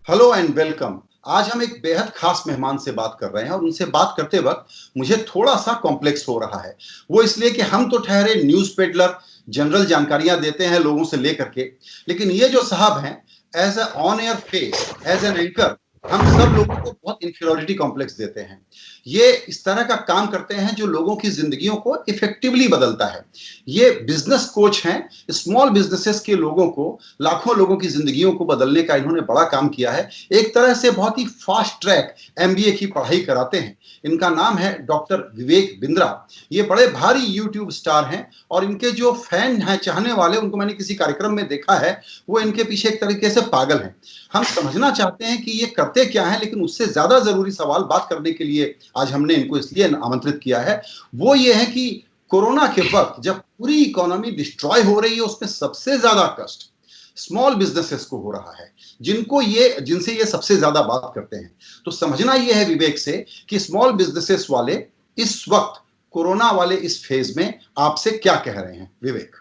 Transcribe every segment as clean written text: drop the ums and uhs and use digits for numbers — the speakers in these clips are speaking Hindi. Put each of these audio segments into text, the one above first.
Hello and welcome. आज हम एक बेहद खास मेहमान से बात कर रहे हैं और उनसे बात करते वक्त मुझे थोड़ा सा कॉम्प्लेक्स हो रहा है। वो इसलिए कि हम तो ठहरे न्यूज़ पेडलर, जनरल जानकारियां देते हैं लोगों से लेकर के, लेकिन ये जो साहब हैं, as a on air face, as an anchor, हम सब लोगों को बहुत इंफीरियरिटी कॉम्प्लेक्स देते हैं। ये इस तरह का काम करते हैं जो लोगों की जिंदगियों को इफेक्टिवली बदलता है। ये बिजनेस कोच हैं। स्मॉल बिजनेसेस के लोगों को, लाखों लोगों की जिंदगियों को बदलने का इन्होंने बड़ा काम किया है। एक तरह से बहुत ही फास्ट ट्रैक एमबीए की पढ़ाई कराते हैं। इनका नाम है डॉक्टर विवेक बिंद्रा। ये बड़े भारी यूट्यूब स्टार हैं और इनके जो फैन हैं, चाहने वाले, उनको मैंने किसी कार्यक्रम में देखा है, वो इनके पीछे एक तरीके से पागल हैं। हम समझना चाहते हैं कि ये करते क्या है, लेकिन उससे ज्यादा जरूरी सवाल बात करने के लिए आज हमने इनको इसलिए आमंत्रित किया है। वो ये है कि कोरोना के वक्त जब पूरी इकोनॉमी डिस्ट्रॉय हो रही है, उसमें सबसे ज्यादा कष्ट स्मॉल बिजनेसेस को हो रहा है, जिनसे ये सबसे ज्यादा बात करते हैं। तो समझना ये है विवेक से कि स्मॉल बिजनेसेस वाले इस वक्त कोरोना वाले इस फेज में आपसे क्या कह रहे हैं। विवेक।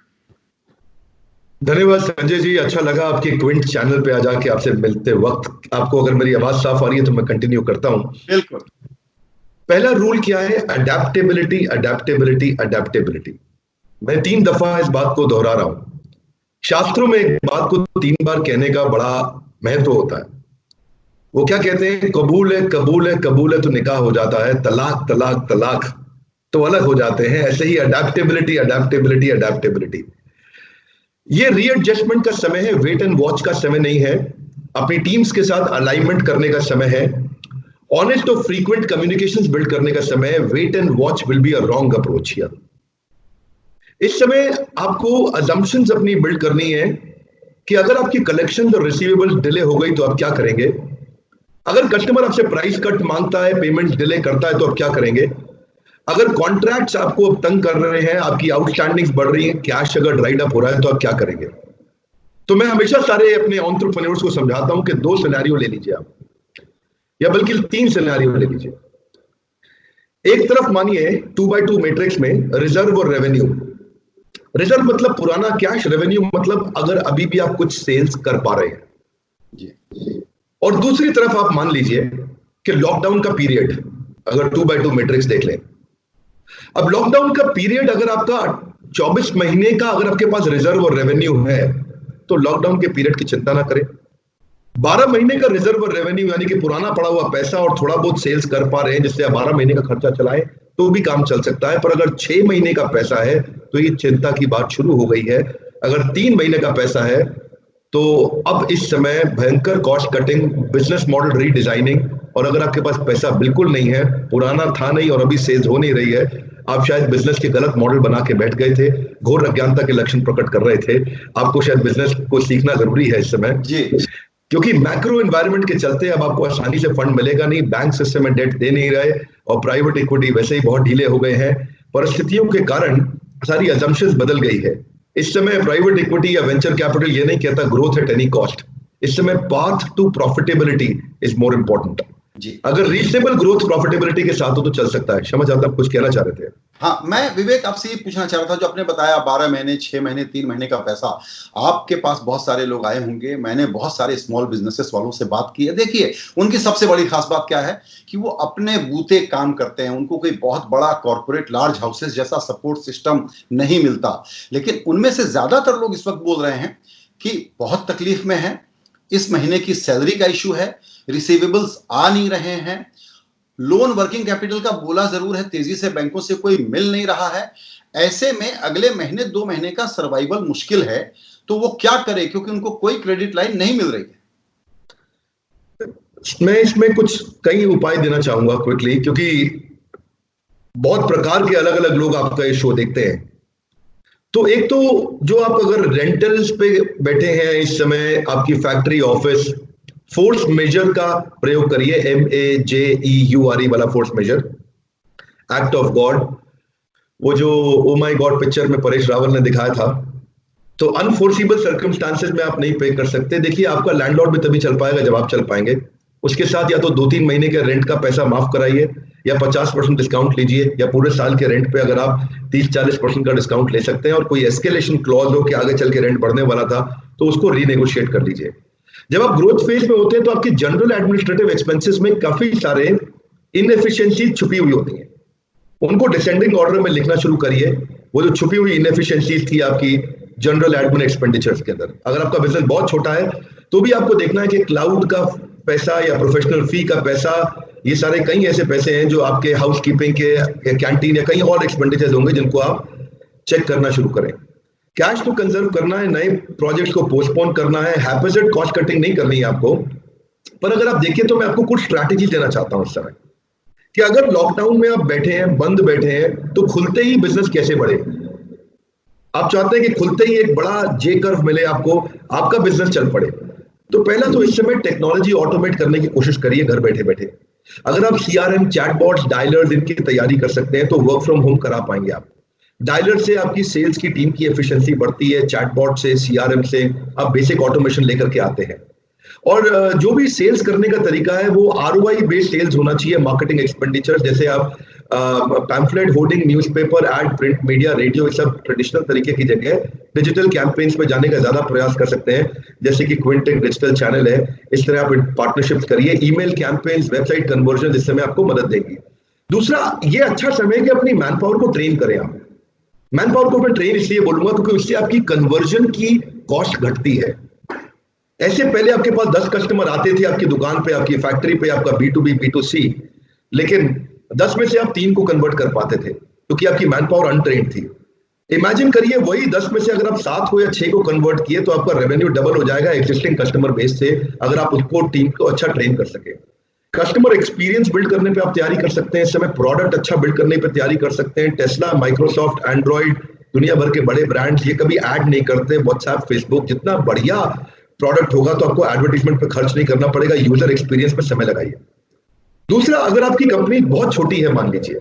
धन्यवाद संजय जी, अच्छा लगा आपके क्विंट चैनल पे आ जाके आपसे मिलते वक्त। आपको अगर मेरी आवाज साफ आ रही है तो मैं कंटिन्यू करता हूं। बिल्कुल। पहला रूल क्या है? Adaptability, adaptability, adaptability. मैं 3 दफा इस बात को दोहरा रहा हूं। शास्त्रों में एक बात को 3 बार कहने का बड़ा महत्व होता है। वो क्या कहते हैं? कबूल है, कबूल है, कबूल है तो निकाह हो जाता है, तलाक तलाक तलाक तो अलग हो जाते हैं। ऐसे ही अडेप्टेबिलिटी, अडेप्टेबिलिटी, अडेप्टेबिलिटी। ये रीएडजस्टमेंट का समय है, वेट एंड वॉच का समय नहीं है। अपनी टीम्स के साथ अलाइनमेंट करने का समय है। ऑनेस्ट और फ्रीक्वेंट कम्युनिकेशंस बिल्ड करने का समय है। Wait and watch will be a wrong approach here. इस समय आपको अजम्पशंस अपनी बिल्ड करनी है कि अगर आपकी कलेक्शन और रिसीवेबल डिले हो गई तो आप क्या करेंगे। अगर कस्टमर आपसे प्राइस कट मांगता है, पेमेंट डिले करता है तो आप क्या करेंगे। अगर कॉन्ट्रैक्ट्स आपको अब तंग कर रहे हैं, आपकी आउटस्टैंडिंग्स बढ़ रही हैं, कैश अगर ड्राइड अप हो रहा है तो आप क्या करेंगे। तो मैं हमेशा सारे अपने एंटरप्रेन्योर्स को समझाता हूं कि 2 सिनेरियो ले लीजिए आप, या बल्कि 3 सिनेरियो ले लीजिए। एक तरफ मानिए 2x2 मैट्रिक्स में रिजर्व और रेवेन्यू। रिजर्व मतलब पुराना कैश, रेवेन्यू मतलब अगर अभी भी आप कुछ सेल्स कर पा रहे हैं जी। और दूसरी तरफ आप मान लीजिए कि लॉकडाउन का पीरियड, अगर 2x2 मैट्रिक्स देख लें। अब लॉकडाउन का पीरियड अगर आपका 24 महीने का अगर आपके पास रिजर्व और रेवेन्यू है तो लॉकडाउन के पीरियड की चिंता ना करें। 12 महीने का रिजर्व और रेवेन्यू यानी कि पुराना पड़ा हुआ पैसा और थोड़ा बहुत सेल्स कर पा रहे हैं जिससे आप 12 महीने का खर्चा चलाएं तो भी काम चल सकता है। पर अगर 6 महीने का पैसा है तो ये चिंता की बात शुरू हो गई है। अगर 3 महीने का पैसा है तो अब इस समय भयंकर cost cutting, business model redesigning, और अगर आपके पास पैसा बिल्कुल नहीं है, पुराना था नहीं और अभी सेल्स हो नहीं रही है, आप शायद बिजनेस के गलत मॉडल बना के बैठ गए थे, घोर अज्ञानता के लक्षण प्रकट कर रहे थे। आपको शायद बिजनेस को सीखना जरूरी है इस समय जी। क्योंकि मैक्रो एनवायरनमेंट के चलते अब आपको आसानी से फंड मिलेगा नहीं, बैंक सिस्टम में डेट दे नहीं रहे और प्राइवेट इक्विटी वैसे ही बहुत ढीले हो गए हैं। परिस्थितियों के कारण सारी अजम्पशंस बदल गई है। इस समय प्राइवेट इक्विटी या वेंचर कैपिटल ये नहीं कहता ग्रोथ एट एनी कॉस्ट। इस समय path to profitability is more important जी। अगर रीजनेबल ग्रोथ प्रॉफिटेबिलिटी के साथ हो तो चल सकता है। क्षमा चाहता, आप कुछ कहना चाह रहे थे? हाँ, मैं विवेक आपसे ये पूछना चाह रहा था, जो आपने बताया 12 महीने, 6 महीने, 3 महीने का पैसा, आपके पास बहुत सारे लोग आए होंगे, मैंने बहुत सारे स्मॉल बिजनेसेस वालों से बात की है। देखिए, उनकी सबसे बड़ी खास बात क्या है कि वो अपने बूते काम करते हैं, उनको कोई बहुत बड़ा कॉर्पोरेट लार्ज हाउसेस जैसा सपोर्ट सिस्टम नहीं मिलता। लेकिन उनमें से ज्यादातर लोग इस वक्त बोल रहे हैं कि बहुत तकलीफ में है, इस महीने की सैलरी का इशू है, रिसीवेबल्स आ नहीं रहे हैं, लोन वर्किंग कैपिटल का बोला जरूर है, तेजी से बैंकों से कोई मिल नहीं रहा है। ऐसे में अगले महीने 2 महीने का सर्वाइवल मुश्किल है। तो वो क्या करे, क्योंकि उनको कोई क्रेडिट लाइन नहीं मिल रही है। मैं इसमें कुछ कई उपाय देना चाहूंगा क्विकली, क्योंकि बहुत प्रकार के अलग अलग लोग आपका ये शो देखते हैं। तो एक तो जो आप अगर रेंटल्स पे बैठे हैं इस समय, आपकी फैक्ट्री, ऑफिस, फोर्स मेजर का प्रयोग करिए। MAJEURE वाला force majeure, act of God, वो जो ओ माई गॉड पिक्चर में परेश रावल ने दिखाया था। तो अनफोर्सिबल सर्कमस्टांसेस में आप नहीं पे कर सकते। देखिए, आपका लैंडलॉर्ड भी तभी चल पाएगा जब आप चल पाएंगे। उसके साथ या तो 2-3 महीने के रेंट का पैसा माफ कराइए, या 50% डिस्काउंट लीजिए, या पूरे साल के रेंट पे अगर आप 30-40% का डिस्काउंट ले सकते हैं और कोई एस्केलेशन क्लॉज हो कि आगे चल के रेंट बढ़ने वाला था तो उसको रीनेगोशिएट कर लीजिए। जब आप ग्रोथ फेज में होते हैं तो आपके जनरल एडमिनिस्ट्रेटिव एक्सपेंसेस में काफी सारे इनएफिशिएंसी छुपी हुई होती हैं, उनको डिसेंडिंग ऑर्डर में लिखना शुरू करिए। वो जो छुपी हुई इनएफिशिएंसीज थी आपकी जनरल एडमिन एक्सपेंडिचर्स के अंदर, अगर आपका बिजनेस बहुत छोटा है तो भी आपको देखना है कि क्लाउड का पैसा या प्रोफेशनल फी का पैसा, ये सारे कई ऐसे पैसे हैं जो आपके हाउस कीपिंग के या कैंटीन या कई और एक्सपेंडिचर्स होंगे जिनको आप चेक करना शुरू करें। कैश तो कंजर्व करना है, नए प्रोजेक्ट्स को पोस्टपोन करना है, हैपेजेड कॉस्ट कटिंग नहीं करनी है आपको। पर अगर आप देखिए तो मैं आपको कुछ स्ट्रैटेजी देना चाहता हूं इस समय कि अगर लॉकडाउन में आप बैठे हैं, बंद बैठे हैं, तो खुलते ही बिजनेस कैसे बढ़े। आप चाहते हैं कि खुलते ही एक बड़ा जे कर्व मिले आपको, आपका बिजनेस चल पड़े। तो पहला तो इस समय टेक्नोलॉजी ऑटोमेट करने की कोशिश करिए घर बैठे बैठे। अगर आप सीआरएम, चैटबॉट्स, डायलर्स इनकी तैयारी कर सकते हैं तो वर्क फ्रॉम होम करा पाएंगे आप। डायलर से आपकी सेल्स की टीम की एफिशिएंसी बढ़ती है, चैटबॉट से, सीआरएम से आप बेसिक ऑटोमेशन लेकर के आते हैं। और जो भी सेल्स करने का तरीका है वो आरओआई बेस्ड सेल्स होना चाहिए। मार्केटिंग एक्सपेंडिचर जैसे आप pamphlet, hoarding, newspaper, ad, print media, radio, ये सब ट्रेडिशनल तरीके की जगह डिजिटल कैंपेन्स पे जाने का ज्यादा प्रयास कर सकते हैं, जैसे कि क्विंट एक डिजिटल चैनल है। इस तरह आप पार्टनरशिप्स करिए। ईमेल कैंपेन्स, वेबसाइट कन्वर्जन इस समय आपको मदद देगी। दूसरा, ये अच्छा समय है कि अपनी मैन पावर को ट्रेन करें आप। मैन पावर को मैं ट्रेन इसलिए बोलूंगा क्योंकि उससे आपकी कन्वर्जन की कॉस्ट घटती है। ऐसे पहले आपके पास 10 कस्टमर आते थे आपकी दुकान पे, आपकी फैक्ट्री पे, आपका B2B, B2C, लेकिन 10 में से आप 3 को कन्वर्ट कर पाते थे क्योंकि आपकी मैन पावर अनट्रेन्ड थी। इमेजिन करिए वही 10 में से अगर आप 7 को या 6 को कन्वर्ट किए तो आपका रेवेन्यू डबल हो जाएगा एक्जिस्टिंग कस्टमर बेस से, अगर आप उसको टीम को अच्छा ट्रेन कर सके। कस्टमर एक्सपीरियंस बिल्ड करने पे आप तैयारी कर सकते हैं इस समय, प्रोडक्ट अच्छा बिल्ड करने पे तैयारी कर सकते हैं। टेस्ला, माइक्रोसॉफ्ट, एंड्रॉइड, दुनिया भर के बड़े ब्रांड्स ये कभी ऐड नहीं करते। व्हाट्सएप, फेसबुक, जितना बढ़िया प्रोडक्ट होगा तो आपको एडवर्टाइजमेंट पे खर्च नहीं करना पड़ेगा, यूजर एक्सपीरियंस पे समय लगाइए। दूसरा, अगर आपकी कंपनी बहुत छोटी है मान लीजिए,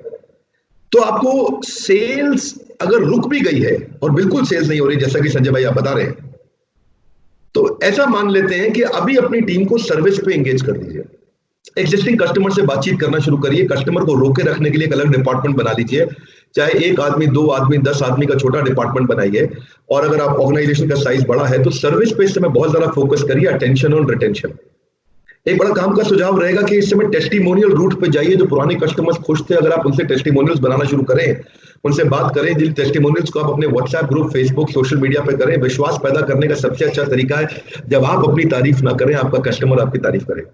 तो आपको सेल्स अगर रुक भी गई है और बिल्कुल सेल्स नहीं हो रही जैसा कि संजय भाई आप बता रहे हैं, तो ऐसा मान लेते हैं कि अभी अपनी टीम को सर्विस पे एंगेज कर दीजिए। एग्जिस्टिंग कस्टमर से बातचीत करना शुरू करिए। कस्टमर को रोके रखने के लिए एक अलग डिपार्टमेंट बना लीजिए, चाहे 1 आदमी, 2 आदमी, 10 आदमी का छोटा डिपार्टमेंट बनाइए। और अगर आप ऑर्गेनाइजेशन का साइज बड़ा है तो सर्विस पे इस समय बहुत ज्यादा फोकस करिए, अटेंशन और रिटेंशन। एक बड़ा काम का सुझाव रहेगा कि इस समय टेस्टिमोनियल रूट पे जाइए। जो पुराने कस्टमर्स खुश थे, अगर आप उनसे टेस्टिमोनियल्स बनाना शुरू करें, उनसे बात करें, जिन टेस्टिमोनियल्स को आप अपने WhatsApp group, Facebook, social media पे करें। विश्वास पैदा करने का सबसे अच्छा तरीका है जब आप अपनी तारीफ ना करें, आपका कस्टमर आपकी तारीफ करे।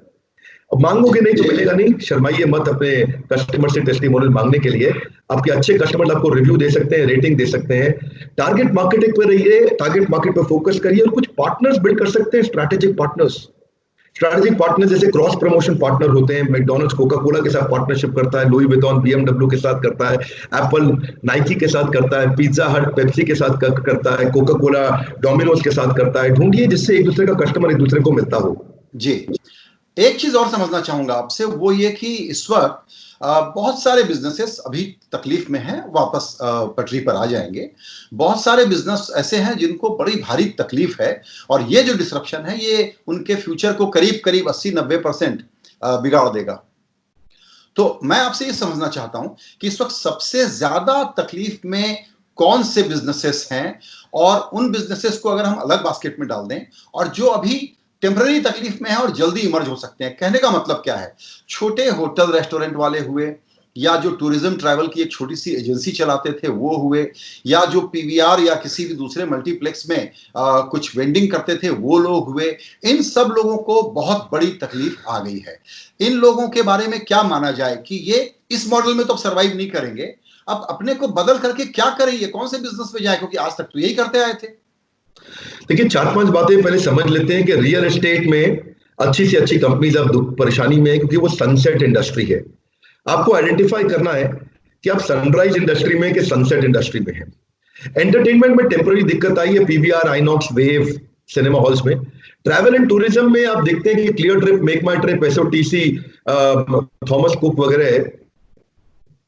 अब मांगोगे नहीं तो मिलेगा नहीं, शर्माइए मत अपने कस्टमर से टेस्टिमोनियल मांगने के लिए। आपके अच्छे कस्टमर आपको रिव्यू दे सकते हैं, रेटिंग दे सकते हैं। टारगेट मार्केटिंग पर रहिए, टारगेट मार्केट पर फोकस करिए और कुछ पार्टनर्स बिल्ड कर सकते हैं, स्ट्रैटेजिक पार्टनर्स जैसे क्रॉस प्रमोशन पार्टनर होते हैं। मैकडॉनल्ड्स कोका कोला के साथ पार्टनरशिप करता है, लुई विटॉन BMW के साथ करता है, एप्पल नाइकी के साथ करता है, पिज्जा हट पेप्सी के साथ करता है, कोका कोला डोमिनोज के साथ करता है। ढूंढिए जिससे एक दूसरे का कस्टमर एक दूसरे को मिलता हो। जी, एक चीज और समझना चाहूंगा आपसे, वो ये कि इस वक्त बहुत सारे बिजनेसेस अभी तकलीफ में हैं, वापस पटरी पर आ जाएंगे। बहुत सारे बिजनेस ऐसे हैं जिनको बड़ी भारी तकलीफ है और ये जो डिसरप्शन है ये उनके फ्यूचर को करीब करीब 80-90% बिगाड़ देगा। तो मैं आपसे ये समझना चाहता हूं कि इस वक्त सबसे ज्यादा तकलीफ में कौन से बिजनेसेस हैं, और उन बिजनेसेस को अगर हम अलग बास्केट में डाल दें, और जो अभी टेम्पररी तकलीफ में है और जल्दी इमर्ज हो सकते हैं। कहने का मतलब क्या है, छोटे होटल रेस्टोरेंट वाले हुए, या जो टूरिज्म ट्रैवल की एक छोटी सी एजेंसी चलाते थे वो हुए, या जो पीवीआर या किसी भी दूसरे मल्टीप्लेक्स में कुछ वेंडिंग करते थे वो लोग हुए। इन सब लोगों को बहुत बड़ी तकलीफ आ गई है। इन लोगों के बारे में क्या माना जाए कि ये इस मॉडल में तो सर्वाइव नहीं करेंगे, अब अपने को बदल करके क्या करें, ये कौन से बिजनेस में जाए, क्योंकि आज तक तो यही करते आए थे। देखिए 4-5 बातें पहले समझ लेते हैं कि रियल एस्टेट में अच्छी से अच्छी कंपनीज अब परेशानी में है क्योंकि वो सनसेट इंडस्ट्री है। आपको आइडेंटिफाई करना है कि आप सनराइज इंडस्ट्री में कि सनसेट इंडस्ट्री में है। एंटरटेनमेंट में टेम्पररी दिक्कत आई है, PVR, INOX, wave, cinema halls में। ट्रैवल एंड टूरिज्म में आप देखते हैं कि क्लियर ट्रिप, मेक माई ट्रिप, एसओटीसी, थॉमस कुक वगैरह,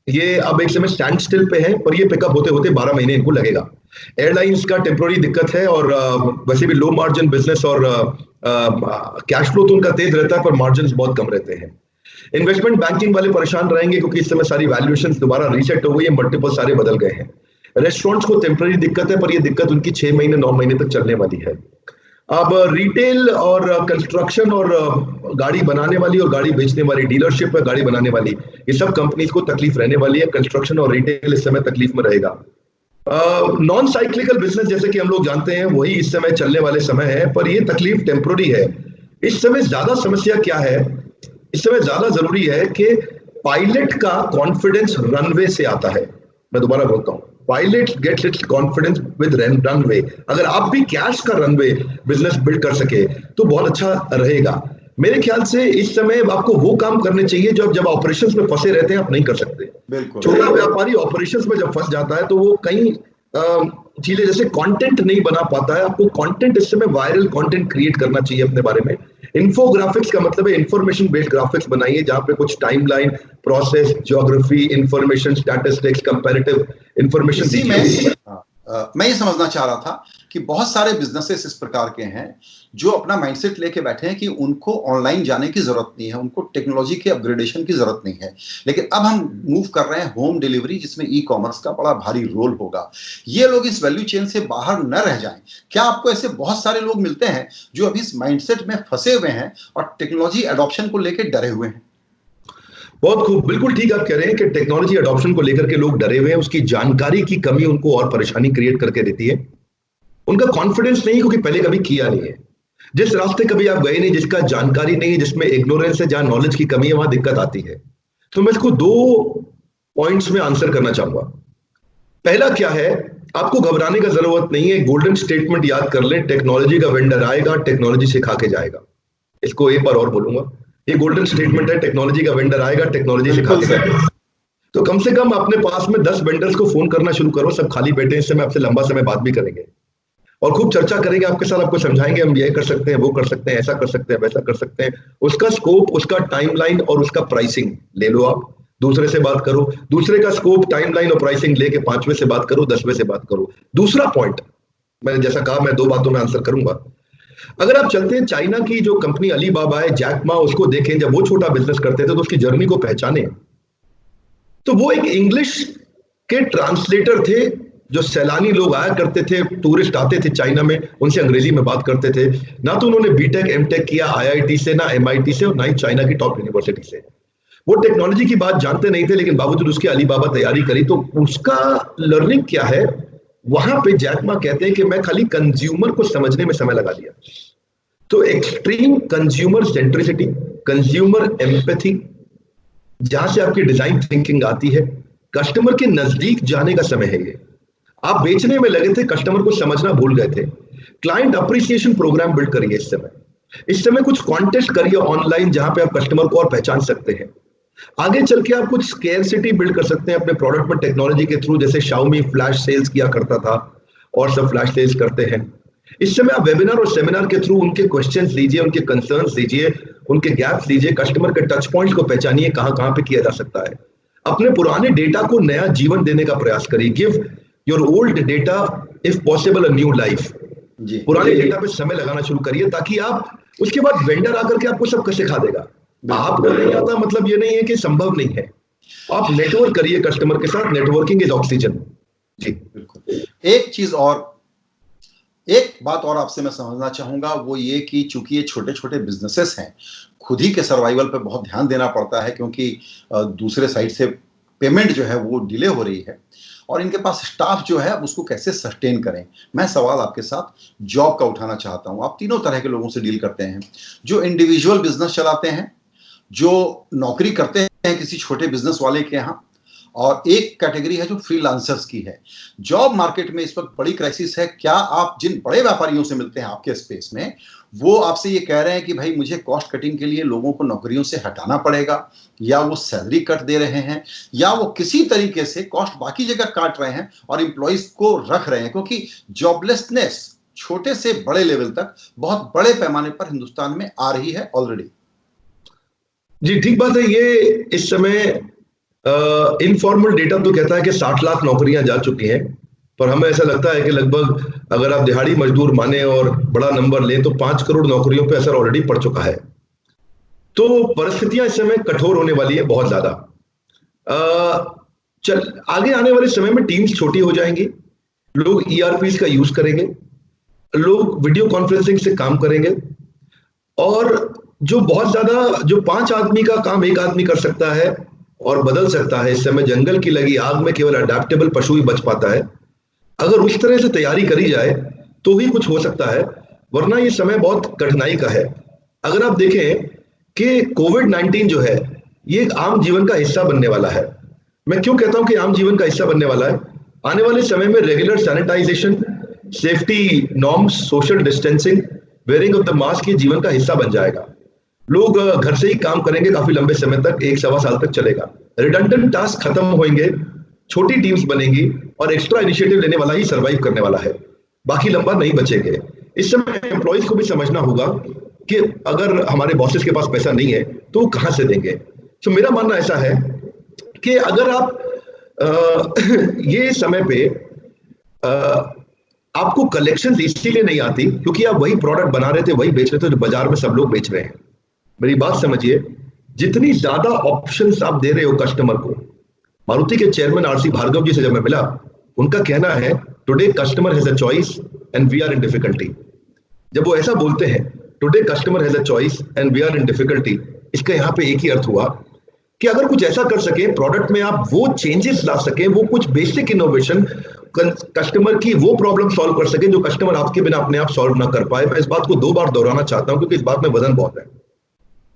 ये अब एक समय स्टैंड स्टिल पे है, पर ये पिकअप होते होते 12 महीने इनको लगेगा। एयरलाइंस का टेम्पररी दिक्कत है और वैसे भी लो मार्जिन बिजनेस और कैश फ्लो तो उनका तेज रहता है पर मार्जिन बहुत कम रहते हैं। इन्वेस्टमेंट बैंकिंग वाले परेशान रहेंगे क्योंकि इस समय सारी वैल्यूएशन दोबारा रीसेट हो गई है, मल्टीपल सारे बदल गए हैं। रेस्टोरेंट्स को टेम्पररी दिक्कत है पर ये दिक्कत उनकी 6 महीने 9 महीने तक चलने वाली है। अब रिटेल और कंस्ट्रक्शन और गाड़ी बनाने वाली और गाड़ी बेचने वाली, डीलरशिप है गाड़ी बनाने वाली, ये सब कंपनीज को तकलीफ रहने वाली है। कंस्ट्रक्शन और रिटेल इस समय तकलीफ में रहेगा। नॉन साइक्लिकल बिजनेस जैसे कि हम लोग जानते हैं वही इस समय चलने वाले समय है, पर ये तकलीफ टेम्पोररी है। इस समय ज्यादा समस्या क्या है, इस समय ज्यादा जरूरी है कि पायलट का कॉन्फिडेंस रनवे से आता है। मैं दोबारा बोलता हूं, pilot gets its confidence with runway. अगर आप भी कैश का रनवे बिजनेस बिल्ड कर सके तो बहुत अच्छा रहेगा। मेरे ख्याल से इस समय आपको वो काम करने चाहिए जो जब ऑपरेशंस में फंसे रहते हैं आप नहीं कर सकते। बिल्कुल छोटा व्यापारी ऑपरेशंस में जब फंस जाता है तो वो कई चीजें जैसे कंटेंट नहीं बना पाता है। आपको कंटेंट इस समय वायरल कंटेंट क्रिएट करना चाहिए अपने बारे में। इन्फोग्राफिक्स का मतलब है इंफॉर्मेशन बेस्ड ग्राफिक्स बनाइए जहां पे कुछ timeline, process, geography, information, statistics, comparative information इसी में दीजिए। मैं ये समझना चाह रहा था कि बहुत सारे बिजनेसेस इस प्रकार के हैं जो अपना माइंडसेट लेके बैठे हैं कि उनको ऑनलाइन जाने की जरूरत नहीं है, उनको टेक्नोलॉजी के अपग्रेडेशन की जरूरत नहीं है, लेकिन अब हम मूव कर रहे हैं होम डिलीवरी जिसमें ई कॉमर्स का बड़ा भारी रोल होगा। ये लोग इस वैल्यू चेन से बाहर न रह जाएं। क्या आपको ऐसे बहुत सारे लोग मिलते हैं जो अभी इस माइंडसेट में फंसे हुए हैं और टेक्नोलॉजी एडॉप्शन को लेकर डरे हुए हैं? बहुत खूब, बिल्कुल ठीक आप कह रहे हैं कि टेक्नोलॉजी अडॉप्शन को लेकर के लोग डरे हुए हैं। उसकी जानकारी की कमी उनको और परेशानी क्रिएट करके देती है। उनका कॉन्फिडेंस नहीं क्योंकि पहले कभी किया नहीं है। जिस रास्ते कभी आप गए नहीं, जिसका जानकारी नहीं है, जिसमें इग्नोरेंस है, जहां नॉलेज की कमी है वहां दिक्कत आती है। तो मैं इसको दो पॉइंट्स में आंसर करना चाहूंगा। पहला क्या है, आपको घबराने का जरूरत नहीं है। गोल्डन स्टेटमेंट याद कर लें, टेक्नोलॉजी का वेंडर आएगा, टेक्नोलॉजी सिखा के जाएगा। इसको एक बार और बोलूंगा, ये गोल्डन स्टेटमेंट है, टेक्नोलॉजी का वेंडर आएगा, टेक्नोलॉजी सिखा बिल्कुल के सर। जाएगा। तो कम से कम अपने पास में 10 वेंडर्स को फोन करना शुरू करो, सब खाली बैठे हैं, इस समय आपसे लंबा समय बात भी करेंगे और खूब चर्चा करेंगे आपके साथ। आपको समझाएंगे हम ये कर सकते हैं, वो कर सकते हैं, ऐसा कर सकते हैं, वैसा कर सकते हैं। उसका स्कोप, उसका टाइमलाइन और उसका प्राइसिंग ले लो। आप दूसरे से बात करो, दूसरे का स्कोप, टाइमलाइन और प्राइसिंग लेके 5वें से बात करो, 10वें से बात करो। दूसरा पॉइंट, मैंने जैसा कहा मैं 2 बातों में आंसर करूंगा। अगर आप चलते हैं चाइना की जो कंपनी अलीबाबा है, जैक मा, उसको देखें, जब वो छोटा बिजनेस करते थे तो उसकी जर्नी को पहचाने। तो वो एक इंग्लिश के ट्रांसलेटर थे। जो सैलानी लोग आया करते थे, टूरिस्ट आते थे चाइना में, उनसे अंग्रेजी में बात करते थे। ना तो उन्होंने बीटेक एमटेक किया आईआईटी से, ना एमआईटी से, और ना ही चाइना की टॉप यूनिवर्सिटी से। वो टेक्नोलॉजी की बात जानते नहीं थे, लेकिन बावजूद उसके अलीबाबा तैयारी करी। तो उसका लर्निंग क्या है, वहां पे जैकमा कहते हैं कि मैं खाली कंज्यूमर को समझने में समय लगा दिया। तो extreme consumer centricity, consumer empathy, जहां से आपकी डिजाइन थिंकिंग आती है, कस्टमर के नजदीक जाने का समय है ये। आप बेचने में लगे थे, कस्टमर को समझना भूल गए थे। क्लाइंट अप्रिसिएशन प्रोग्राम बिल्ड करिए इस समय कुछ कॉन्टेस्ट करिए ऑनलाइन जहां पे आप कस्टमर को और पहचान सकते हैं। आगे चल के आप कुछ स्केर्सिटी बिल्ड कर सकते हैं अपने प्रोडक्ट में टेक्नोलॉजी के थ्रू, जैसे शाओमी फ्लैश सेल्स किया करता था और सब फ्लैश सेल्स करते हैं। इस समय आप वेबिनार और सेमिनार के थ्रू उनके क्वेश्चंस लीजिए, उनके कंसर्न्स लीजिए, उनके गैप्स लीजिए, कस्टमर के टच पॉइंट्स को पहचानिए, कहां कहां पे किया जा सकता है। अपने पुराने डेटा को नया जीवन देने का प्रयास करिए। Give your old data if possible a new life. जी पुराने डेटा पे समय लगाना शुरू करिए, ताकि आप उसके बाद वेंडर आकर के आपको सब सिखा देगा। आपको नहीं आता मतलब ये नहीं है कि संभव नहीं है। आप नेटवर्क करिए कस्टमर के साथ, नेटवर्किंग इज ऑक्सीजन। जी बिल्कुल। एक बात और आपसे मैं समझना चाहूंगा, वो ये कि चूंकि ये छोटे छोटे बिजनेसेस हैं, खुद ही के सर्वाइवल पे बहुत ध्यान देना पड़ता है, क्योंकि दूसरे साइड से पेमेंट जो है वो डिले हो रही है और इनके पास स्टाफ जो है उसको कैसे सस्टेन करें। मैं सवाल आपके साथ जॉब का उठाना चाहता हूं। आप तीनों तरह के लोगों से डील करते हैं, जो इंडिविजुअल बिजनेस चलाते हैं, जो नौकरी करते हैं किसी छोटे बिजनेस वाले के यहाँ, और एक कैटेगरी है जो फ्रीलांसर्स की है। जॉब मार्केट में इस वक्त बड़ी क्राइसिस है। क्या आप जिन बड़े व्यापारियों से मिलते हैं आपके स्पेस में, वो आपसे ये कह रहे हैं कि भाई मुझे कॉस्ट कटिंग के लिए लोगों को नौकरियों से हटाना पड़ेगा, या वो सैलरी कट दे रहे हैं, या वो किसी तरीके से कॉस्ट बाकी जगह काट रहे हैं और एम्प्लॉइज को रख रहे हैं, क्योंकि जॉबलेसनेस छोटे से बड़े लेवल तक बहुत बड़े पैमाने पर हिंदुस्तान में आ रही है ऑलरेडी? जी ठीक बात है। ये इस समय इनफॉर्मल डेटा तो कहता है कि 60 लाख नौकरियां जा चुकी हैं, पर हमें ऐसा लगता है कि लगभग अगर आप दिहाड़ी मजदूर माने और बड़ा नंबर लें तो 5 करोड़ नौकरियों पे असर ऑलरेडी पड़ चुका है। तो परिस्थितियां इस समय कठोर होने वाली है बहुत ज्यादा। चल आगे आने वाले समय में टीम्स छोटी हो जाएंगी, लोग ईआरपीस का यूज करेंगे, लोग वीडियो कॉन्फ्रेंसिंग से काम करेंगे, और जो बहुत ज्यादा, जो 5 आदमी का काम 1 आदमी कर सकता है और बदल सकता है, इस समय जंगल की लगी आग में केवल अडेप्टेबल पशु ही बच पाता है। अगर उस तरह से तैयारी करी जाए तो ही कुछ हो सकता है, वरना ये समय बहुत कठिनाई का है। अगर आप देखें कि कोविड-19 जो है ये एक आम जीवन का हिस्सा बनने वाला है। मैं क्यों कहता हूं कि आम जीवन का हिस्सा बनने वाला है? आने वाले समय में regular sanitization, safety norms, social distancing, wearing of the mask ये जीवन का हिस्सा बन जाएगा। लोग घर से ही काम करेंगे काफी लंबे समय तक, 1-1.25 साल तक चलेगा। रिडंडेंट टास्क खत्म होंगे, छोटी टीम्स बनेंगी और एक्स्ट्रा इनिशिएटिव लेने वाला ही सर्वाइव करने वाला है, बाकी लंबा नहीं बचेंगे। इस समय एम्प्लॉइज को भी समझना होगा कि अगर हमारे बॉसेस के पास पैसा नहीं है तो वो कहां से देंगे। तो मेरा मानना ऐसा है कि अगर आप ये समय पे आपको कलेक्शन इसीलिए नहीं आती क्योंकि आप वही प्रोडक्ट बना रहे थे, वही बेच रहे थे जो बाजार में सब लोग बेच रहे हैं। मेरी बात समझिए, जितनी ज्यादा ऑप्शंस आप दे रहे हो कस्टमर को, मारुति के चेयरमैन आरसी भार्गव जी से जब मैं मिला, उनका कहना है today customer has a choice and we are in difficulty. जब वो ऐसा बोलते हैं today customer has a choice and we are in difficulty, इसका यहाँ पे एक ही अर्थ हुआ कि अगर कुछ ऐसा कर सके प्रोडक्ट में, आप वो चेंजेस ला सके, वो कुछ बेसिक इनोवेशन कस्टमर की वो प्रॉब्लम सॉल्व कर सके जो कस्टमर आपके बिना अपने आप सॉल्व ना कर पाए। मैं इस बात को 2 बार दोहराना चाहता हूं क्योंकि इस बात में वजन बहुत है।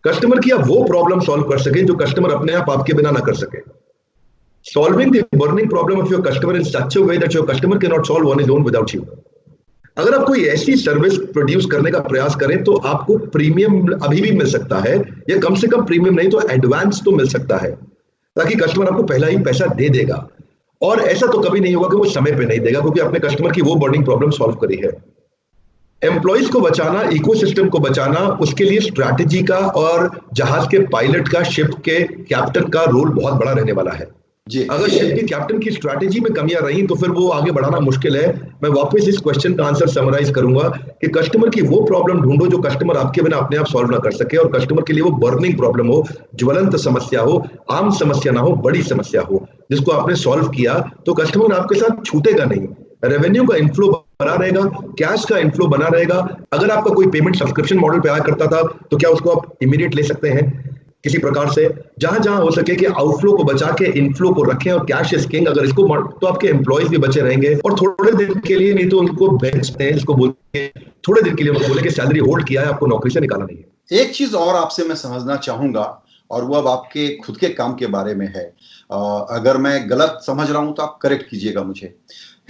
कस्टमर की आप वो प्रॉब्लम सॉल्व कर सके जो कस्टमर अपने आप आपके बिना ना कर सके। Solving the burning problem of your customer in such a way that your customer can not solve on his own without you. अगर आप कोई ऐसी सर्विस प्रोड्यूस करने का प्रयास करें तो आपको प्रीमियम अभी भी मिल सकता है, या कम से कम प्रीमियम नहीं तो एडवांस तो मिल सकता है, ताकि कस्टमर आपको पहला ही पैसा दे देगा। और ऐसा तो कभी नहीं होगा कि वो समय पे नहीं देगा, क्योंकि अपने कस्टमर की वो बर्निंग प्रॉब्लम सॉल्व करी है। एम्प्लॉइज को बचाना, इकोसिस्टम को बचाना, उसके लिए स्ट्रैटेजी का और जहाज के पायलट का, शिप के कैप्टन का रोल बहुत बड़ा रहने वाला है। अगर शिप के कैप्टन की स्ट्रैटेजी में कमियां रही तो फिर वो आगे बढ़ाना मुश्किल है। मैं वापस इस क्वेश्चन का आंसर समराइज करूंगा कि कस्टमर की वो प्रॉब्लम ढूंढो जो कस्टमर आपके बिना अपने आप सॉल्व ना कर सके, और कस्टमर के लिए वो बर्निंग प्रॉब्लम हो, ज्वलंत समस्या हो, आम समस्या ना हो, बड़ी समस्या हो, जिसको आपने सॉल्व किया तो कस्टमर आपके साथ छूटेगा नहीं। रेवेन्यू का इनफ्लो बना रहेगा, कैश का इनफ्लो बना रहेगा। अगर आपका कोई पेमेंट सब्सक्रिप्शन मॉडल पे आया करता था तो क्या उसको आप इमीडिएट ले सकते हैं किसी प्रकार से? जहां जहां हो सके कि आउटफ्लो को बचा के इनफ्लो को रखें, और कैश इज किंग। अगर इसको तो आपके एम्प्लॉइज भी बचे रहेंगे, और थोड़े दिन के लिए नहीं तो उनको बेचते हैं, इसको बोलते हैं थोड़े दिन के लिए उनको बोले कि सैलरी होल्ड किया है, आपको नौकरी से निकाला नहीं है। एक चीज और आपसे मैं समझना चाहूंगा, और वो अब आपके खुद के काम के बारे में है। अगर मैं गलत समझ रहा हूं तो आप करेक्ट कीजिएगा मुझे।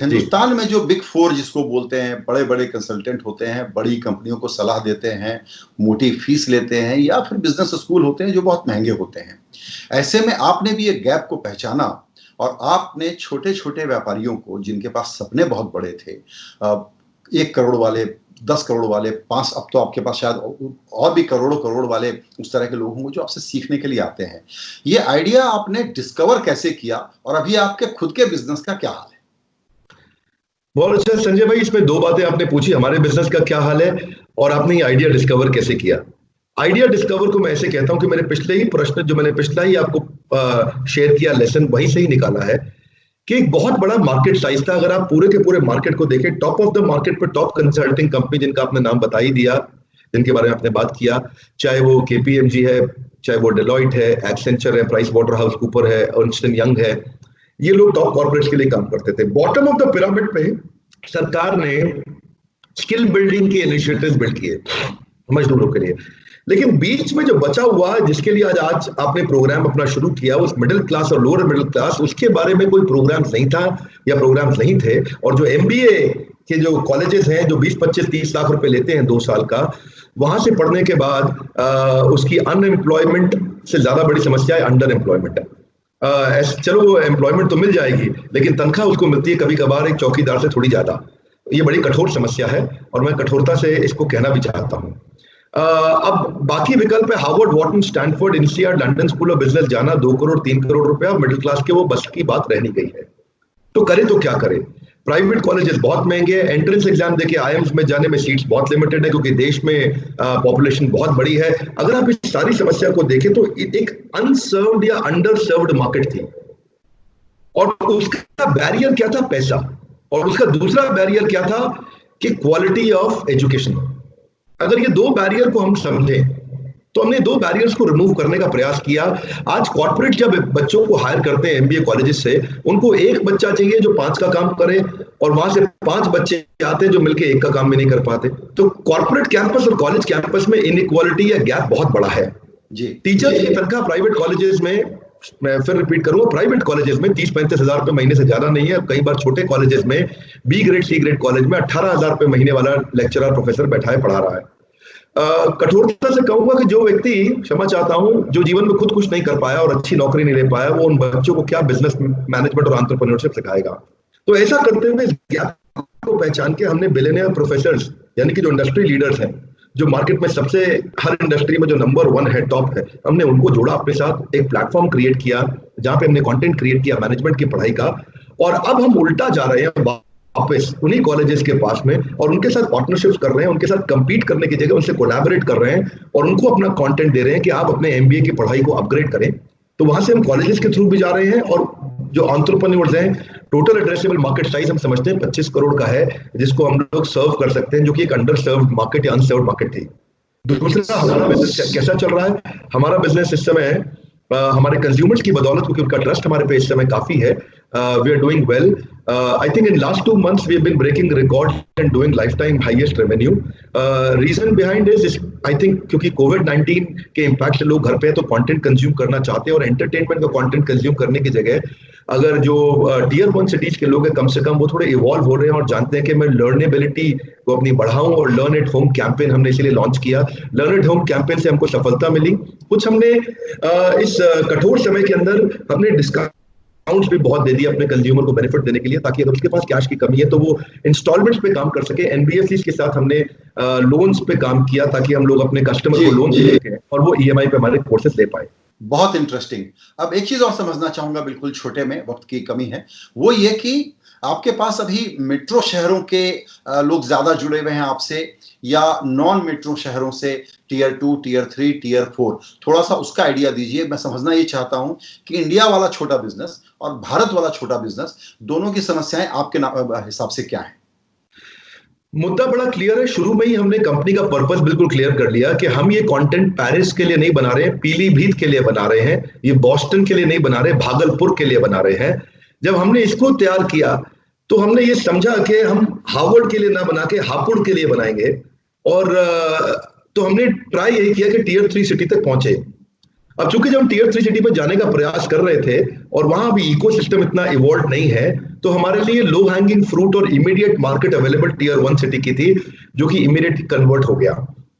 हिंदुस्तान में जो बिग 4 जिसको बोलते हैं, बड़े बड़े कंसल्टेंट होते हैं, बड़ी कंपनियों को सलाह देते हैं, मोटी फीस लेते हैं, या फिर बिजनेस स्कूल होते हैं जो बहुत महंगे होते हैं। ऐसे में आपने भी एक गैप को पहचाना और आपने छोटे छोटे व्यापारियों को, जिनके पास सपने बहुत बड़े थे, 1 करोड़ वाले, 10 करोड़ वाले, 5, अब तो आपके पास शायद और भी करोड़ों करोड़ वाले उस तरह के लोग होंगे जो आपसे सीखने के लिए आते हैं। ये आइडिया आपने डिस्कवर कैसे किया, और अभी आपके खुद के बिजनेस का क्या हाल है? बहुत अच्छा संजय भाई, इसमें 2 बातें आपने पूछी, हमारे बिजनेस का क्या हाल है और आपने ये आइडिया डिस्कवर कैसे किया। आइडिया डिस्कवर को मैं ऐसे कहता हूं कि मेरे पिछले ही प्रश्न, जो मैंने पिछला ही आपको शेयर किया लेसन, वहीं से ही निकाला है कि एक बहुत बड़ा मार्केट साइज था। अगर आप पूरे के पूरे मार्केट को देखें, टॉप ऑफ द मार्केट पर टॉप कंसल्टिंग कंपनी जिनका आपने नाम बता ही दिया, जिनके बारे में आपने बात किया, चाहे वो केपीएमजी है, चाहे वो डेलॉइट है, एक्सेंचर है, प्राइस वाटर हाउस कूपर है, अर्नस्ट एंड यंग है, ये लोग टॉप कॉर्पोरेट्स के लिए काम करते थे। बॉटम ऑफ द पिरामिड पे सरकार ने स्किल बिल्डिंग के इनिशिएटिव्स बिल्ड किए मजदूरों के लिए, लेकिन बीच में जो बचा हुआ, जिसके लिए आज आपने प्रोग्राम अपना शुरू किया, उस मिडिल क्लास और लोअर मिडिल क्लास, उसके बारे में कोई प्रोग्राम नहीं था या प्रोग्राम नहीं थे। और जो एमबीए के जो कॉलेजेस हैं जो 20, 25, 30 लाख रुपए लेते हैं 2 साल का, वहां से पढ़ने के बाद उसकी अनएम्प्लॉयमेंट से ज्यादा बड़ी समस्या है अंडर एम्प्लॉयमेंट। चलो एम्प्लॉयमेंट तो मिल जाएगी, लेकिन तनख्वाह उसको मिलती है कभी कभार एक चौकीदार से थोड़ी ज्यादा। ये बड़ी कठोर समस्या है और मैं कठोरता से इसको कहना भी चाहता हूँ। अब बाकी विकल्प है Harvard, Wharton, Stanford, INSEAD, London School of Business जाना, 2 करोड़ 3 करोड़ रुपया, मिडिल क्लास के वो बस की बात रह नहीं गई है। तो करे तो क्या करे? प्राइवेट कॉलेजेस बहुत महंगे हैं, एंट्रेंस एग्जाम देके आईएम्स में जाने में सीट्स बहुत लिमिटेड है क्योंकि देश में पॉपुलेशन बहुत बड़ी है। अगर आप इस सारी समस्या को देखें तो एक अनसर्व्ड या अंडर सर्व्ड मार्केट थी, और उसका बैरियर क्या था? पैसा। और उसका दूसरा बैरियर क्या था कि क्वालिटी ऑफ एजुकेशन। अगर ये दो बैरियर को हम समझें तो हमने दो बैरियर्स को रिमूव करने का प्रयास किया। आज कॉर्पोरेट जब बच्चों को हायर करते हैं एमबीए कॉलेजेस से, उनको एक बच्चा चाहिए जो 5 का काम करे, और वहां से 5 बच्चे आते हैं जो मिलके एक का काम भी नहीं कर पाते। तो कॉर्पोरेट कैंपस और कॉलेज कैंपस में इनइक्वालिटी या गैप बहुत बड़ा है जी। टीचर्स की तनख्वाह प्राइवेट कॉलेजेस में, मैं फिर रिपीट करूंगा, प्राइवेट कॉलेजेस में 30-35 हजार रुपए महीने से ज्यादा नहीं है। कई बार छोटे कॉलेजेस में, B grade C grade college में 18,000 रुपए महीने वाला लेक्चरर प्रोफेसर बैठा है, पढ़ा रहा है। कठोरता से कहूंगा कि जो व्यक्ति, क्षमा चाहता हूं, जो जीवन में खुद कुछ नहीं कर पाया और अच्छी नौकरी नहीं ले पाया, वो उन बच्चों को क्या बिजनेस मैनेजमेंट और एंटरप्रेन्योरशिप सिखाएगा। तो ऐसा करते हुए इस गैप को पहचान के हमने बिलियनियर प्रोफेसर्स, यानी कि जो इंडस्ट्री लीडर्स हैं, जो मार्केट में सबसे, हर इंडस्ट्री में जो नंबर 1 है, टॉप है, हमने उनको जोड़ा अपने साथ, एक प्लेटफॉर्म क्रिएट किया जहां पे हमने कंटेंट क्रिएट किया मैनेजमेंट की पढ़ाई का। और अब हम उल्टा जा रहे हैं वापस उन्हीं कॉलेजेस के पास में, और उनके साथ पार्टनरशिप्स कर रहे हैं, उनके साथ कंपीट करने की जगह उनसे कोलैबोरेट कर रहे हैं और उनको अपना कंटेंट दे रहे हैं कि आप अपने एमबीए की पढ़ाई को अपग्रेड करें। तो वहां से हम कॉलेजेस के थ्रू भी जा रहे हैं, और जो एंटरप्रेन्योर्स हैं, टोटल एड्रेसेबल मार्केट साइज हम समझते हैं 25 करोड़ का है, जिसको हम लोग सर्व कर सकते हैं, जो कि एक अंडर सर्व्ड मार्केट या अनसर्व्ड मार्केट थी। दूसरा, हमारा बिजनेस कैसा चल रहा है? हमारा बिजनेस इस समय हमारे कंज्यूमर्स की बदौलत, क्योंकि उनका ट्रस्ट हमारे पे इस समय काफी है, we are doing well. I think in last 2 months we have been breaking records and doing lifetime highest revenue. Reason behind is I think क्योंकि COVID-19 के इम्पैक्ट से लोग घर पे हैं, तो कंटेंट कंज्यूम करना चाहते हैं, और एंटरटेनमेंट का कंटेंट कंज्यूम करने की जगह अगर जो टियर 1 सिटीज के लोग हैं, कम से कम वो थोड़े इवॉल्व हो रहे हैं और जानते हैं कि मैं लर्नेबिलिटी को अपनी बढ़ाऊं, और लर्न एट होम कैंपेन हमने इसीलिए लॉन्च किया। लर्न एट होम कैंपेन से हमको सफलता मिली। कुछ हमने इस कठोर समय के अंदर हमने डिस्काउंट्स भी बहुत दे दिए अपने कंज्यूमर को बेनिफिट देने के लिए, ताकि अगर उसके पास कैश की कमी है तो वो इंस्टॉलमेंट्स पे काम कर सके। एनबीएफसी के साथ हमने लोन्स पे काम किया, ताकि हम लोग अपने कस्टमर को लोन दे सकें और वो ईएमआई पे हमारे कोर्सेज ले पाए। बहुत इंटरेस्टिंग। अब एक चीज और समझना चाहूंगा, बिल्कुल छोटे में, वक्त की कमी है, वो ये कि आपके पास अभी मेट्रो शहरों के लोग ज्यादा जुड़े हुए हैं आपसे, या नॉन मेट्रो शहरों से, टियर 2, टियर 3, टियर 4? थोड़ा सा उसका आइडिया दीजिए। मैं समझना ये चाहता हूं कि इंडिया वाला छोटा बिजनेस और भारत वाला छोटा बिजनेस, दोनों की समस्याएं आपके हिसाब से क्या है? मुद्दा बड़ा क्लियर है। शुरू में ही हमने कंपनी का पर्पस बिल्कुल क्लियर कर लिया कि हम ये कंटेंट पेरिस के लिए नहीं बना रहे हैं, पीलीभीत के लिए बना रहे हैं, ये बॉस्टन के लिए नहीं बना रहे, भागलपुर के लिए बना रहे हैं। जब हमने इसको तैयार किया तो हमने ये समझा कि हम हार्वर्ड के लिए ना बना के हापुड़ के लिए बनाएंगे, और तो हमने ट्राई यही किया कि टियर 3 सिटी तक पहुंचे। अब चूंकि जब हम टियर 3 सिटी पर जाने का प्रयास कर रहे थे और वहां भी इकोसिस्टम इतना इवॉल्व नहीं है, तो हमारे लिए लो हैंगिंग फ्रूट और immediate market available tier 1 city की थी, जो कि इमीडिएट कन्वर्ट हो गया।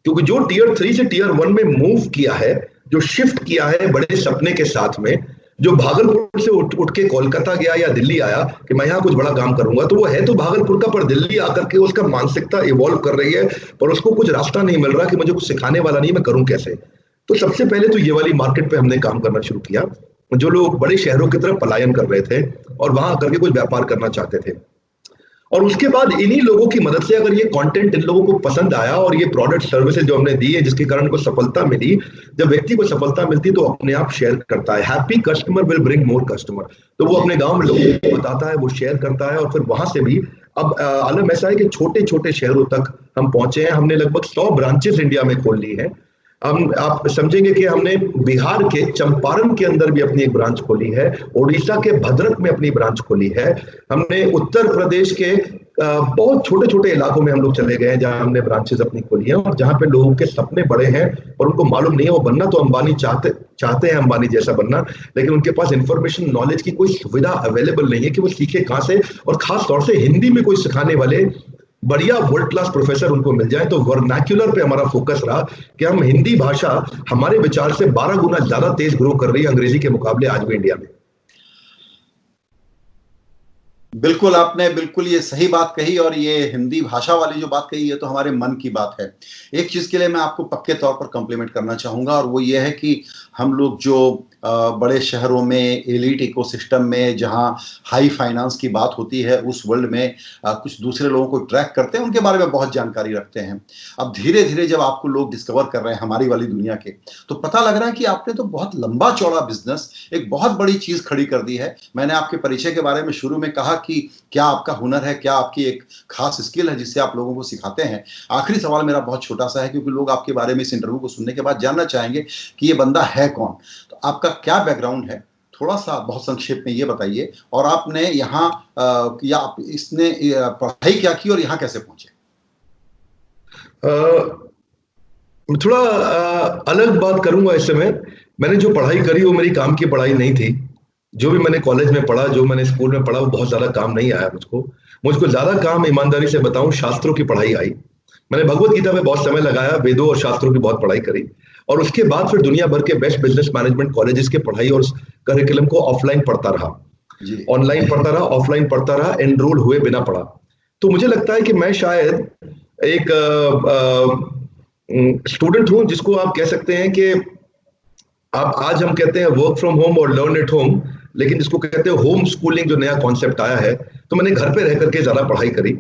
क्योंकि जो टियर 3 से टियर 1 में मूव किया है, जो शिफ्ट किया है बड़े सपने के साथ में, जो भागलपुर से उठ के कोलकाता गया या दिल्ली आया कि मैं यहाँ कुछ बड़ा काम करूंगा, तो वो है तो भागलपुर का, पर दिल्ली आकर के उसका मानसिकता इवॉल्व कर रही है, पर उसको कुछ रास्ता नहीं मिल रहा कि मुझे कुछ सिखाने वाला नहीं, मैं करूं कैसे। तो सबसे पहले तो ये वाली मार्केट पे हमने काम करना शुरू किया, जो लोग बड़े शहरों की तरफ पलायन कर रहे थे और वहां करके कुछ व्यापार करना चाहते थे। और उसके बाद इन्हीं लोगों की मदद से, अगर ये कंटेंट इन लोगों को पसंद आया और ये प्रोडक्ट सर्विसेज जो हमने दी है, जिसके कारण को सफलता मिली, जब व्यक्ति को सफलता मिलती तो अपने आप शेयर करता है। Happy customer will bring more customer. तो वो अपने गांव में लोगों को बताता है, वो शेयर करता है, और फिर वहां से भी अब आलम ऐसा है कि छोटे छोटे शहरों तक हम पहुंचे हैं। हमने लगभग 100 ब्रांचेस इंडिया में खोल ली है। आप समझेंगे कि हमने बिहार के चंपारण के अंदर भी अपनी एक ब्रांच खोली है, उड़ीसा के भद्रक में अपनी ब्रांच खोली है, हमने उत्तर प्रदेश के बहुत छोटे छोटे इलाकों में हम लोग चले गए हैं जहां हमने ब्रांचेस अपनी खोली हैं, और जहां पे लोगों के सपने बड़े हैं और उनको मालूम नहीं है वो बनना तो अंबानी चाहते हैं, अंबानी जैसा बनना, लेकिन उनके पास इंफॉर्मेशन नॉलेज की कोई सुविधा अवेलेबल नहीं है कि वो सीखे कहां से, और खास तौर से हिंदी में कोई सिखाने वाले बढ़िया वर्ल्ड क्लास प्रोफेसर उनको मिल जाए। तो वर्नाक्युलर पे हमारा फोकस रहा कि हम हिंदी भाषा हमारे विचार से 12 गुना ज्यादा तेज ग्रो कर रही है अंग्रेजी के मुकाबले आज भी इंडिया में। बिल्कुल, आपने बिल्कुल ये सही बात कही, और ये हिंदी भाषा वाली जो बात कही है तो हमारे मन की बात है। एक चीज के लिए मैं आपको पक्के तौर पर कॉम्प्लीमेंट करना चाहूंगा, और वो ये है कि हम लोग जो बड़े शहरों में, एलीट इकोसिस्टम में, जहां हाई फाइनेंस की बात होती है, उस वर्ल्ड में कुछ दूसरे लोगों को ट्रैक करते हैं, उनके बारे में बहुत जानकारी रखते हैं। अब धीरे धीरे जब आपको लोग डिस्कवर कर रहे हैं हमारी वाली दुनिया के, तो पता लग रहा है कि आपने तो बहुत लंबा चौड़ा बिजनेस, एक बहुत बड़ी चीज खड़ी कर दी है। मैंने आपके परिचय के बारे में शुरू में कहा कि क्या आपका हुनर है, क्या आपकी एक खास स्किल है जिससे आप लोगों को सिखाते हैं। आखिरी सवाल मेरा बहुत छोटा सा है, क्योंकि लोग आपके बारे में इस इंटरव्यू को सुनने के बाद जानना चाहेंगे कि ये बंदा है कौन। तो आपका क्या बैकग्राउंड है, थोड़ा सा बहुत संक्षेप में ये बताइए, और आपने यहाँ या इसने पढ़ाई क्या की और यहाँ कैसे पहुंचे। थोड़ा अलग बात करूंगा इस समय। मैंने जो पढ़ाई करी वो मेरी काम की पढ़ाई नहीं थी। जो भी मैंने कॉलेज में पढ़ा, जो मैंने स्कूल में पढ़ा, वो बहुत ज्यादा काम नहीं आया मुझको ज्यादा काम, ईमानदारी से बताऊं, शास्त्रों की पढ़ाई आई। मैंने भगवत गीता में बहुत समय लगाया, वेदों और शास्त्रों की बहुत पढ़ाई करी, और उसके बाद फिर दुनिया भर के बेस्ट बिजनेस मैनेजमेंट कॉलेजेस के पढ़ाई और करिकुलम को ऑफलाइन पढ़ता रहा, ऑनलाइन पढ़ता रहा, ऑफलाइन पढ़ता रहा, एनरोल हुए बिना पढ़ा। तो मुझे लगता है कि मैं शायद एक स्टूडेंट हूं जिसको आप कह सकते हैं कि आप, आज हम कहते हैं वर्क फ्रॉम होम और लर्न एट होम, लेकिन जिसको कहते हैं होम स्कूलिंग, जो नया कॉन्सेप्ट आया है, तो मैंने घर पे रह करके ज्यादा पढ़ाई करी।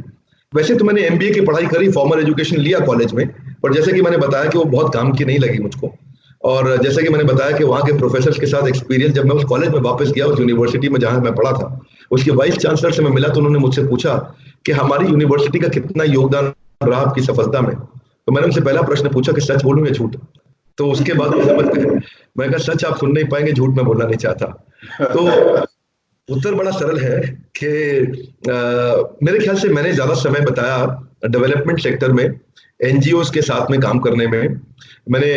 वैसे तो मैंने एमबीए की पढ़ाई करी, फॉर्मल एजुकेशन लिया कॉलेज में, पर जैसे कि मैंने बताया कि वो बहुत काम की नहीं लगी मुझको। और जैसे कि मैंने बताया कि वहाँ के प्रोफेसर के साथ एक्सपीरियंस, जब मैं उस कॉलेज में वापस गया, उस यूनिवर्सिटी में जहाँ मैं पढ़ा था, उसके वाइस चांसलर से मैं मिला, तो उन्होंने मुझसे पूछा कि हमारी यूनिवर्सिटी का कितना योगदान रहा आपकी सफलता में। तो मैंने उनसे पहला प्रश्न पूछा कि सच बोलूं या झूठ। तो उसके बाद वो समझ गए। मैं कहा सच आप सुन नहीं पाएंगे, झूठ मैं बोलना नहीं चाहता। तो उत्तर बड़ा सरल है कि मेरे ख्याल से मैंने ज्यादा समय बताया डेवलपमेंट सेक्टर में, एनजीओ के साथ में काम करने में। मैंने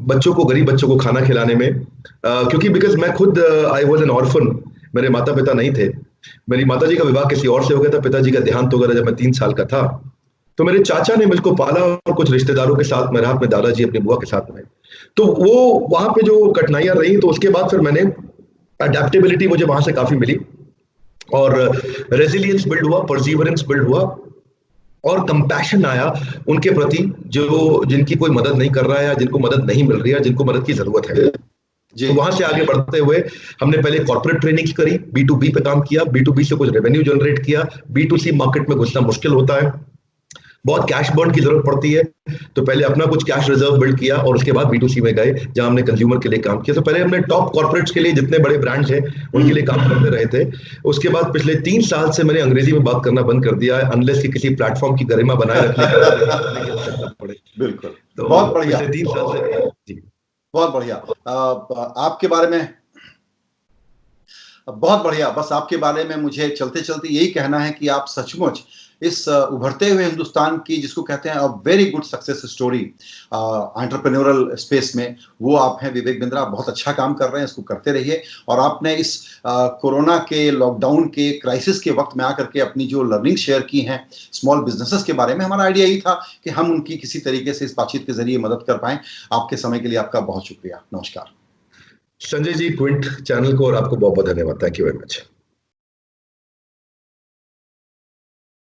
बच्चों को, गरीब बच्चों को खाना खिलाने में, क्योंकि बिकॉज मैं खुद आई वॉज एन ऑर्फन, मेरे माता पिता नहीं थे। मेरी माता जी का विवाह किसी और से हो गया था, पिताजी का देहांत हो गया जब मैं 3 साल का था। तो मेरे चाचा ने मुझको पाला, और कुछ रिश्तेदारों के साथ में रहा, अपने दादाजी, अपनी बुआ के साथ में। तो वो वहां पे जो कठिनाइयां रही, तो उसके बाद फिर मैंने अडेप्टेबिलिटी, मुझे वहां से काफी मिली, और रेजिलियंस बिल्ड हुआ, परसिवरेंस बिल्ड हुआ, और कंपैशन आया उनके प्रति जो, जिनकी कोई मदद नहीं कर रहा है, या जिनको मदद नहीं मिल रही है, जिनको मदद की जरूरत है। तो वहां से आगे बढ़ते हुए हमने पहले कॉर्पोरेट ट्रेनिंग्स करी, बी2बी पे काम किया, बी2बी से कुछ रेवेन्यू जनरेट किया। बी2सी मार्केट में घुसना मुश्किल होता है, बहुत कैश बर्न की जरूरत पड़ती है, तो पहले अपना कुछ कैश रिजर्व बिल्ड किया, और उसके बाद बी2सी में गए, जहां हमने कंज्यूमर के लिए काम किया। तो पहले हमने टॉप कॉर्पोरेट्स के लिए, जितने बड़े ब्रांड्स हैं उनके लिए काम करते रहे थे। उसके बाद पिछले 3 साल से मैंने अंग्रेजी में बात करना बंद कर दिया है, अनलेस कि किसी प्लेटफॉर्म की गरिमा बनाए रखने की आवश्यकता पड़े। बिल्कुल, तो बहुत बढ़िया, पिछले 3 साल से जी, बहुत बढ़िया। आपके बारे में बहुत बढ़िया। बस आपके बारे में मुझे चलते चलते यही कहना है कि आप सचमुच इस उभरते हुए हिंदुस्तान की, जिसको कहते हैं a very good success story entrepreneurial space में, वो आप हैं विवेक बिंद्रा। बहुत अच्छा काम कर रहे हैं, इसको करते रहिए। और आपने इस कोरोना के, लॉकडाउन के, क्राइसिस के वक्त में आकर के अपनी जो लर्निंग शेयर की हैं स्मॉल बिजनेसेस के बारे में, हमारा आइडिया यही था कि हम उनकी किसी तरीके से इस बातचीत के जरिए मदद कर पाएं। आपके समय के लिए आपका बहुत शुक्रिया। नमस्कार। संजय जी, क्विंट चैनल को और आपको बहुत बहुत धन्यवाद। Thank you very much.